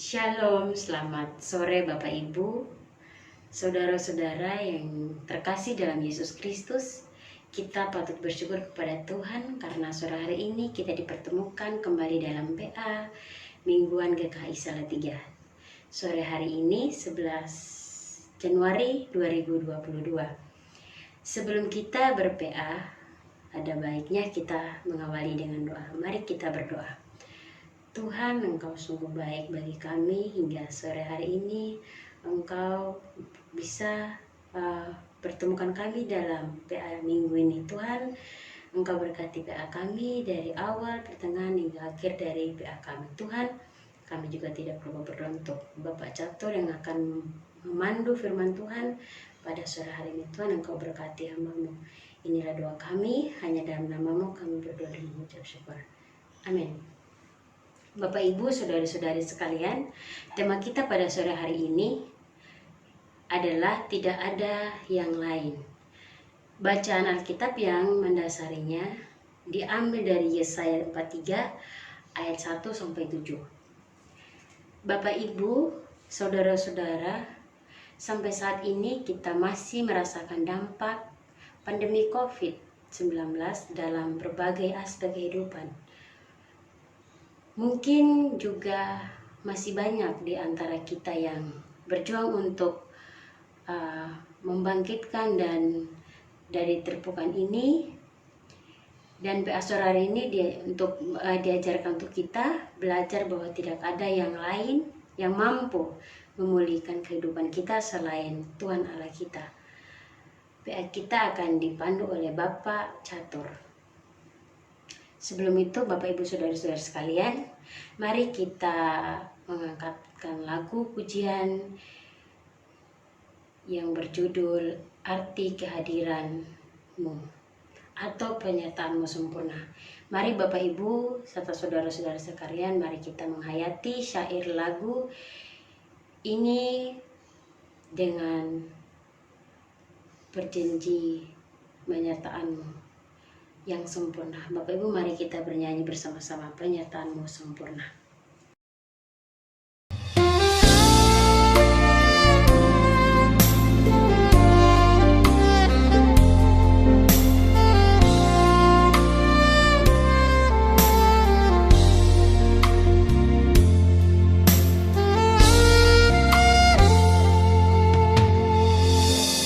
Shalom, selamat sore Bapak Ibu, saudara-saudara yang terkasih dalam Yesus Kristus. Kita patut bersyukur kepada Tuhan karena sore hari ini kita dipertemukan kembali dalam PA Mingguan GKI Salatiga. Sore hari ini 11 Januari 2022. Sebelum kita ber-PA, ada baiknya kita mengawali dengan doa. Mari kita berdoa. Tuhan, Engkau sungguh baik bagi kami hingga sore hari ini. Engkau bisa pertemukan kami dalam PA minggu ini. Tuhan, Engkau berkati PA kami dari awal, pertengahan hingga akhir dari PA kami. Tuhan, kami juga tidak perlu berdoa untuk Bapak Catur yang akan memandu firman Tuhan pada sore hari ini. Tuhan, Engkau berkati hamba-Mu. Inilah doa kami, hanya dalam nama-Mu kami berdoa dan mengucap syukur. Amin. Bapak Ibu, saudara-saudari sekalian, tema kita pada sore hari ini adalah tidak ada yang lain. Bacaan Alkitab yang mendasarinya diambil dari Yesaya 43 ayat 1 sampai 7. Bapak Ibu, saudara-saudara, sampai saat ini kita masih merasakan dampak pandemi COVID-19 dalam berbagai aspek kehidupan. Mungkin juga masih banyak di antara kita yang berjuang untuk membangkitkan dan dari terpukan ini, dan PA sore hari ini diajarkan untuk kita belajar bahwa tidak ada yang lain yang mampu memulihkan kehidupan kita selain Tuhan Allah kita. PA kita akan dipandu oleh Bapak Catur. Sebelum itu, Bapak Ibu Saudara-saudara sekalian, mari kita mengangkatkan lagu pujian yang berjudul Arti Kehadiran-Mu atau Penyertaan-Mu Sempurna. Mari Bapak Ibu serta saudara-saudara sekalian, mari kita menghayati syair lagu ini dengan berjanji menyertaan-Mu yang sempurna. Bapak Ibu, mari kita bernyanyi bersama-sama Penyertaan-Mu Sempurna.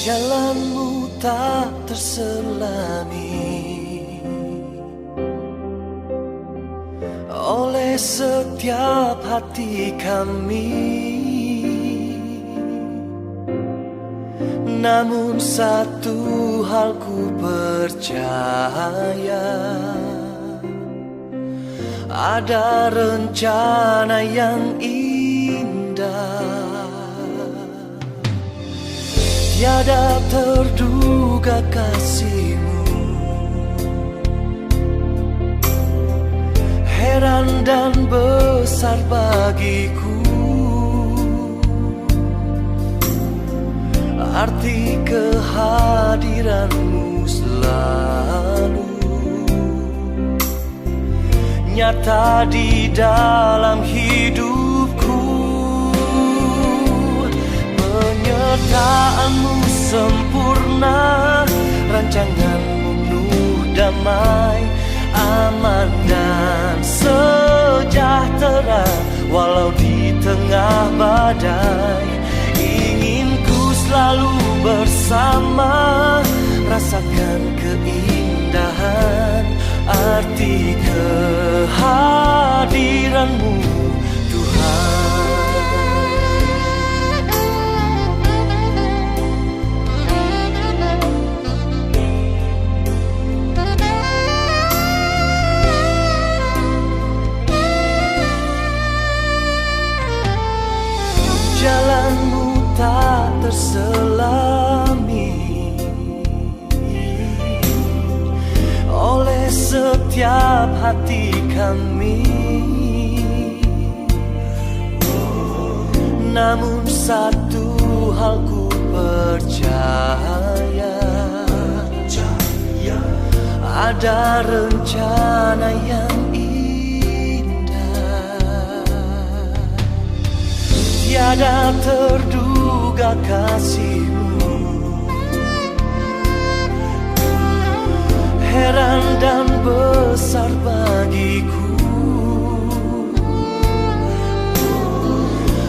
Jalanmu tak terselami oleh setiap hati kami, namun satu hal ku percaya, ada rencana yang indah, tiada terduga kasih-Mu. Heran dan besar bagiku arti kehadiran-Mu selalu nyata di dalam hidupku. Penyertaan-Mu sempurna, rancangan-Mu penuh damai, aman dan sejahtera walau di tengah badai. Ingin ku selalu bersama, rasakan keindahan arti kehadiran-Mu Tuhan. Jalanmu tak terselami oleh setiap hati kami, namun satu hal ku percaya, ada rencana yang indah, Tiada terduga kasih-Mu, heran dan besar bagiku.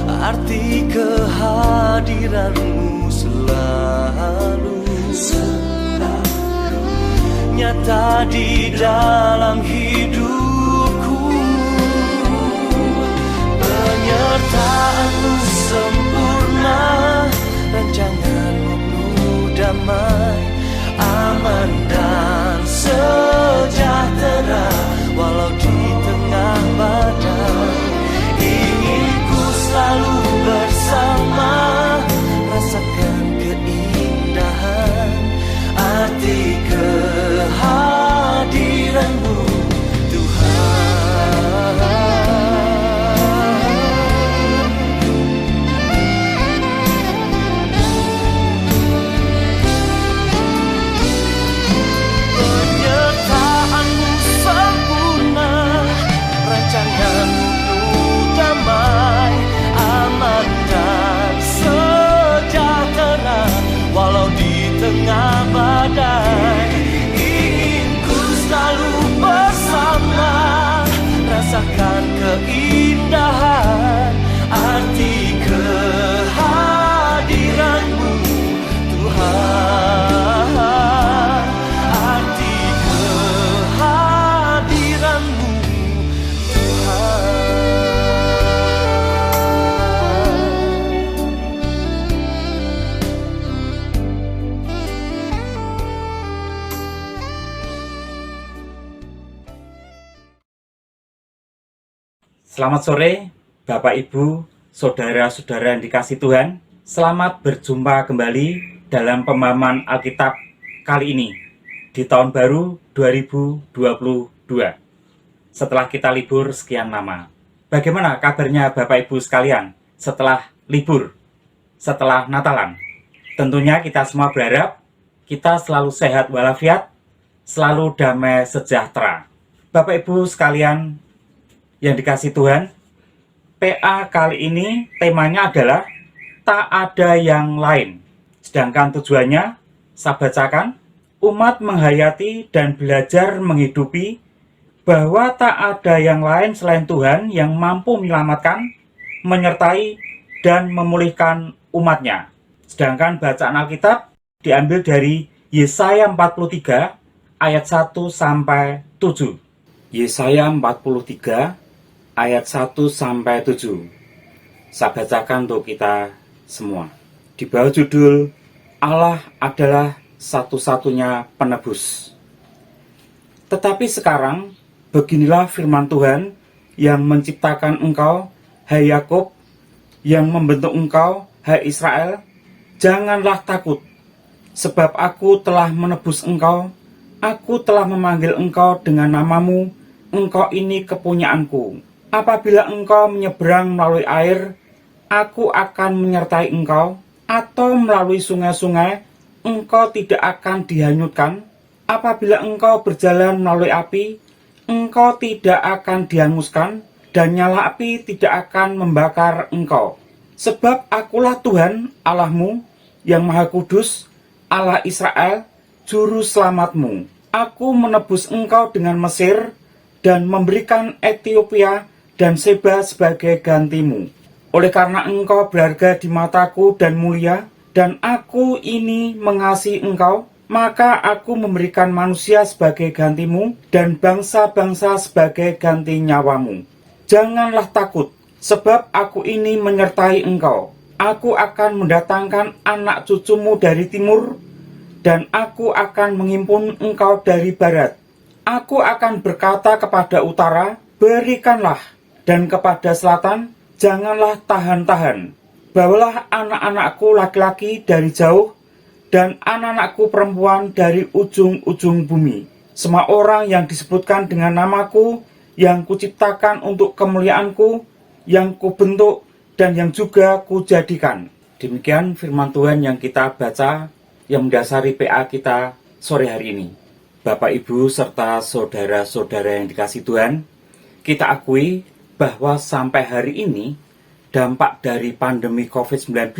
Arti kehadiran-Mu selalu nyata di dalam hidupku. Penyertaan-Mu sempurna, rancangan-Mu penuh damai, aman dan sejahtera walau di tengah badai. Ingin ku selalu bersama, rasakan keindahan arti kehadiran-Mu, Tuhan. Penyertaan-Mu sempurna, rancangan-Mu penuh damai, aman dan sejahtera walau di tengah badai. Ingin ku selalu bersama, rasakan keindahan arti kehadiran-Mu, Tuhan. Arti kehadiran-Mu, Tuhan. Selamat sore, Bapak Ibu, saudara-saudara yang dikasihi Tuhan. Selamat berjumpa kembali dalam pemahaman Alkitab kali ini di tahun baru 2022. Setelah kita libur sekian lama. Bagaimana kabarnya Bapak Ibu sekalian setelah libur, setelah Natalan? Tentunya kita semua berharap kita selalu sehat walafiat, selalu damai sejahtera. Bapak Ibu sekalian yang dikasihi Tuhan, PA kali ini temanya adalah tak ada yang lain. Sedangkan tujuannya, saya bacakan, umat menghayati dan belajar menghidupi bahwa tak ada yang lain selain Tuhan yang mampu menyelamatkan, menyertai, dan memulihkan umatnya. Sedangkan bacaan Alkitab diambil dari Yesaya 43 ayat 1 sampai 7. Yesaya 43 ayat 1 sampai 7. Saya bacakan untuk kita semua. Di bawah judul Allah adalah satu-satunya penebus. Tetapi sekarang beginilah firman Tuhan yang menciptakan engkau, hai Yakub, yang membentuk engkau, hai Israel. Janganlah takut, sebab aku telah menebus engkau. Aku telah memanggil engkau dengan namamu. Engkau ini kepunyaanku. Apabila engkau menyeberang melalui air, aku akan menyertai engkau, atau melalui sungai-sungai, engkau tidak akan dihanyutkan. Apabila engkau berjalan melalui api, engkau tidak akan dihanguskan, dan nyala api tidak akan membakar engkau. Sebab akulah Tuhan Allahmu, yang Maha Kudus, Allah Israel, Juru Selamatmu. Aku menebus engkau dengan Mesir, dan memberikan Ethiopia dan Seba sebagai gantimu. Oleh karena engkau berharga di mataku dan mulia, dan aku ini mengasihi engkau, maka aku memberikan manusia sebagai gantimu, dan bangsa-bangsa sebagai ganti nyawamu. Janganlah takut, sebab aku ini menyertai engkau. Aku akan mendatangkan anak cucumu dari timur, dan aku akan menghimpun engkau dari barat. Aku akan berkata kepada utara, berikanlah, dan kepada selatan, janganlah tahan-tahan. Bawalah anak-anakku laki-laki dari jauh, dan anak-anakku perempuan dari ujung-ujung bumi. Semua orang yang disebutkan dengan namaku, yang kuciptakan untuk kemuliaanku, yang kubentuk, dan yang juga kujadikan. Demikian firman Tuhan yang kita baca, yang mendasari PA kita sore hari ini. Bapak, Ibu, serta saudara-saudara yang dikasihi Tuhan, kita akui bahwa sampai hari ini dampak dari pandemi COVID-19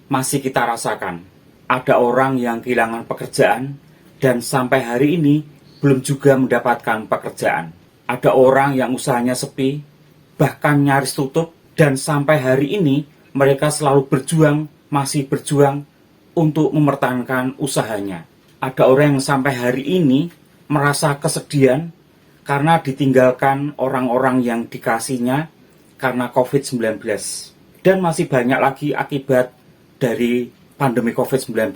masih kita rasakan. Ada orang yang kehilangan pekerjaan dan sampai hari ini belum juga mendapatkan pekerjaan. Ada orang yang usahanya sepi, bahkan nyaris tutup, dan sampai hari ini mereka selalu masih berjuang untuk mempertahankan usahanya. Ada orang yang sampai hari ini merasa kesedihan karena ditinggalkan orang-orang yang dikasihnya karena COVID-19. Dan masih banyak lagi akibat dari pandemi COVID-19.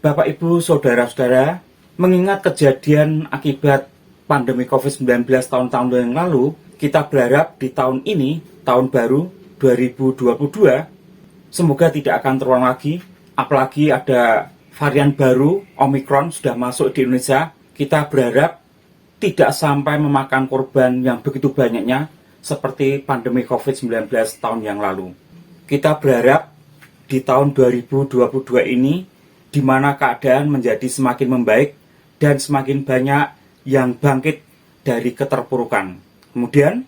Bapak, Ibu, Saudara-saudara, mengingat kejadian akibat pandemi COVID-19 tahun-tahun yang lalu, kita berharap di tahun ini, tahun baru 2022, semoga tidak akan terulang lagi. Apalagi ada varian baru, Omicron, sudah masuk di Indonesia. Kita berharap tidak sampai memakan korban yang begitu banyaknya seperti pandemi COVID-19 tahun yang lalu. Kita berharap di tahun 2022 ini, di mana keadaan menjadi semakin membaik dan semakin banyak yang bangkit dari keterpurukan. Kemudian,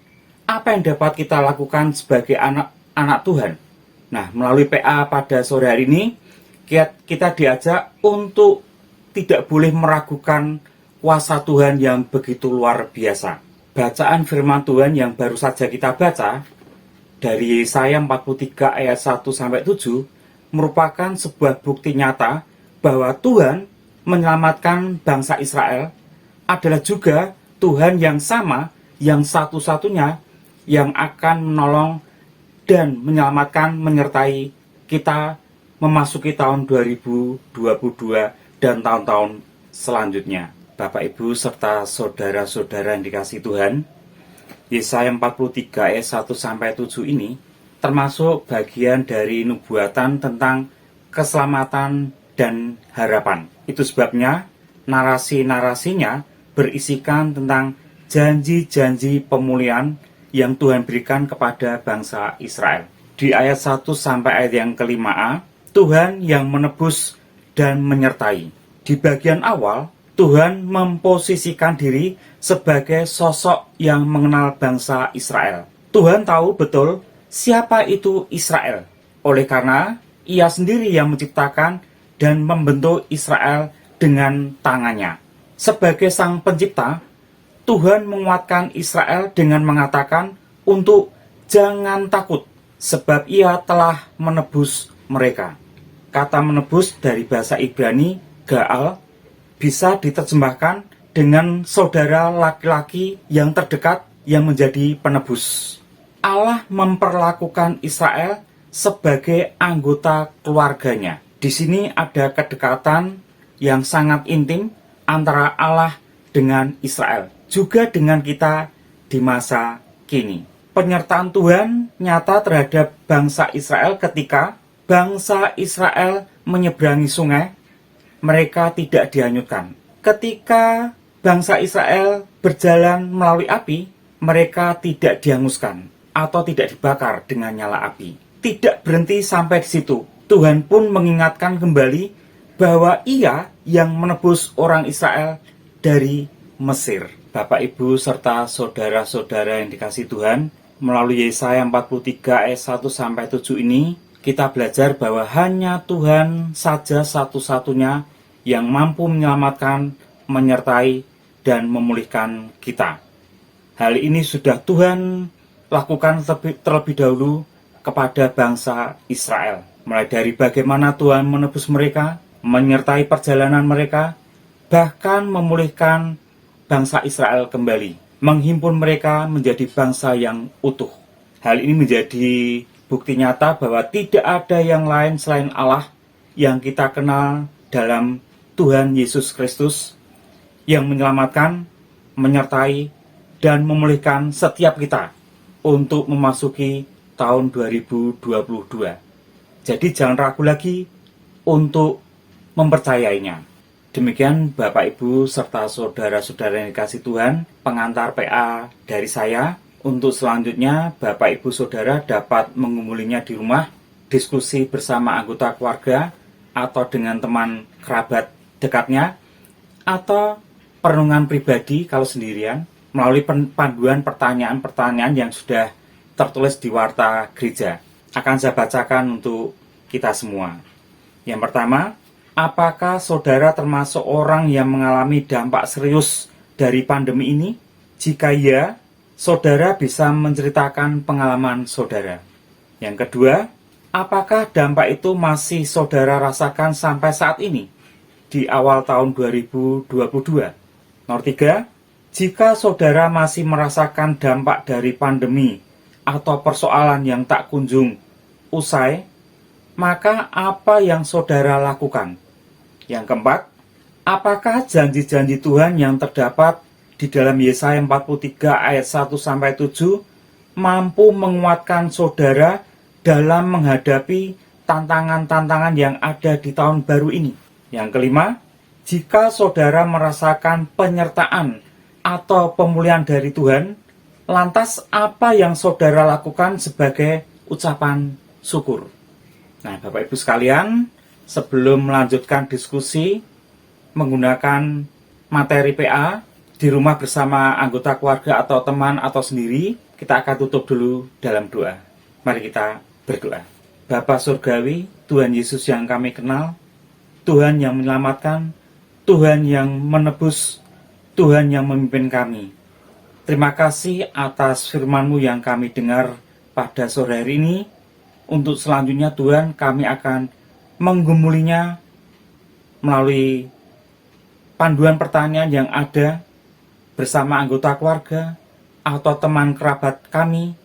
apa yang dapat kita lakukan sebagai anak Tuhan? Nah, melalui PA pada sore hari ini, kita diajak untuk tidak boleh meragukan kuasa Tuhan yang begitu luar biasa. Bacaan firman Tuhan yang baru saja kita baca dari Yesaya 43 ayat 1-7 merupakan sebuah bukti nyata bahwa Tuhan menyelamatkan bangsa Israel adalah juga Tuhan yang sama, yang satu-satunya yang akan menolong dan menyelamatkan, menyertai kita memasuki tahun 2022 dan tahun-tahun selanjutnya. Bapak, Ibu, serta saudara-saudara yang dikasihi Tuhan, Yesaya 43 ayat 1-7 ini termasuk bagian dari nubuatan tentang keselamatan dan harapan. Itu sebabnya narasi-narasinya berisikan tentang janji-janji pemulihan yang Tuhan berikan kepada bangsa Israel. Di ayat 1 sampai ayat yang ke-5a, Tuhan yang menebus dan menyertai. Di bagian awal, Tuhan memposisikan diri sebagai sosok yang mengenal bangsa Israel. Tuhan tahu betul siapa itu Israel. Oleh karena Ia sendiri yang menciptakan dan membentuk Israel dengan tangannya. Sebagai sang pencipta, Tuhan menguatkan Israel dengan mengatakan untuk jangan takut, sebab Ia telah menebus mereka. Kata menebus dari bahasa Ibrani, Gaal, bisa diterjemahkan dengan saudara laki-laki yang terdekat yang menjadi penebus. Allah memperlakukan Israel sebagai anggota keluarganya. Di sini ada kedekatan yang sangat intim antara Allah dengan Israel, juga dengan kita di masa kini. Penyertaan Tuhan nyata terhadap bangsa Israel ketika bangsa Israel menyeberangi sungai. Mereka tidak dihanyutkan. Ketika bangsa Israel berjalan melalui api, mereka tidak dihanguskan atau tidak dibakar dengan nyala api. Tidak berhenti sampai di situ. Tuhan pun mengingatkan kembali bahwa Ia yang menebus orang Israel dari Mesir. Bapak, Ibu, serta saudara-saudara yang dikasihi Tuhan, melalui Yesaya 43 ayat 1-7 ini, kita belajar bahwa hanya Tuhan saja satu-satunya yang mampu menyelamatkan, menyertai, dan memulihkan kita. Hal ini sudah Tuhan lakukan terlebih dahulu kepada bangsa Israel. Mulai dari bagaimana Tuhan menebus mereka, menyertai perjalanan mereka, bahkan memulihkan bangsa Israel kembali, menghimpun mereka menjadi bangsa yang utuh. Hal ini menjadi bukti nyata bahwa tidak ada yang lain selain Allah yang kita kenal dalam Tuhan Yesus Kristus yang menyelamatkan, menyertai, dan memulihkan setiap kita untuk memasuki tahun 2022. Jadi jangan ragu lagi untuk mempercayainya. Demikian Bapak, Ibu, serta saudara-saudara yang dikasihi Tuhan, pengantar PA dari saya. Untuk selanjutnya, Bapak, Ibu, Saudara dapat mengumuminya di rumah, diskusi bersama anggota keluarga, atau dengan teman kerabat dekatnya, atau perenungan pribadi kalau sendirian, melalui panduan pertanyaan-pertanyaan yang sudah tertulis di warta gereja. Akan saya bacakan untuk kita semua. Yang pertama, apakah saudara termasuk orang yang mengalami dampak serius dari pandemi ini? Jika iya, saudara bisa menceritakan pengalaman saudara. Yang kedua, apakah dampak itu masih saudara rasakan sampai saat ini, di awal tahun 2022? Nomor 3, jika saudara masih merasakan dampak dari pandemi atau persoalan yang tak kunjung usai, maka apa yang saudara lakukan? Yang keempat, apakah janji-janji Tuhan yang terdapat di dalam Yesaya 43 ayat 1-7 mampu menguatkan saudara dalam menghadapi tantangan-tantangan yang ada di tahun baru ini? Yang kelima, jika saudara merasakan penyertaan atau pemulihan dari Tuhan, lantas apa yang saudara lakukan sebagai ucapan syukur? Nah, Bapak Ibu sekalian, sebelum melanjutkan diskusi menggunakan materi PA di rumah bersama anggota keluarga atau teman atau sendiri, kita akan tutup dulu dalam doa. Mari kita berdoa. Bapa Surgawi, Tuhan Yesus yang kami kenal, Tuhan yang menyelamatkan, Tuhan yang menebus, Tuhan yang memimpin kami. Terima kasih atas firman-Mu yang kami dengar pada sore hari ini. Untuk selanjutnya Tuhan, kami akan menggumulinya melalui panduan pertanyaan yang ada bersama anggota keluarga atau teman kerabat kami,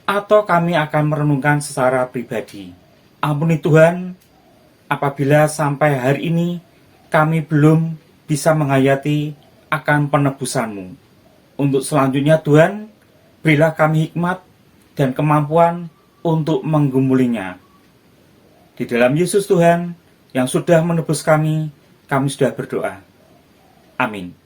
atau kami akan merenungkan secara pribadi. Ampuni Tuhan, apabila sampai hari ini kami belum bisa menghayati akan penebusan-Mu. Untuk selanjutnya Tuhan, berilah kami hikmat dan kemampuan untuk menggumulinya. Di dalam Yesus Tuhan yang sudah menebus kami sudah berdoa. Amin.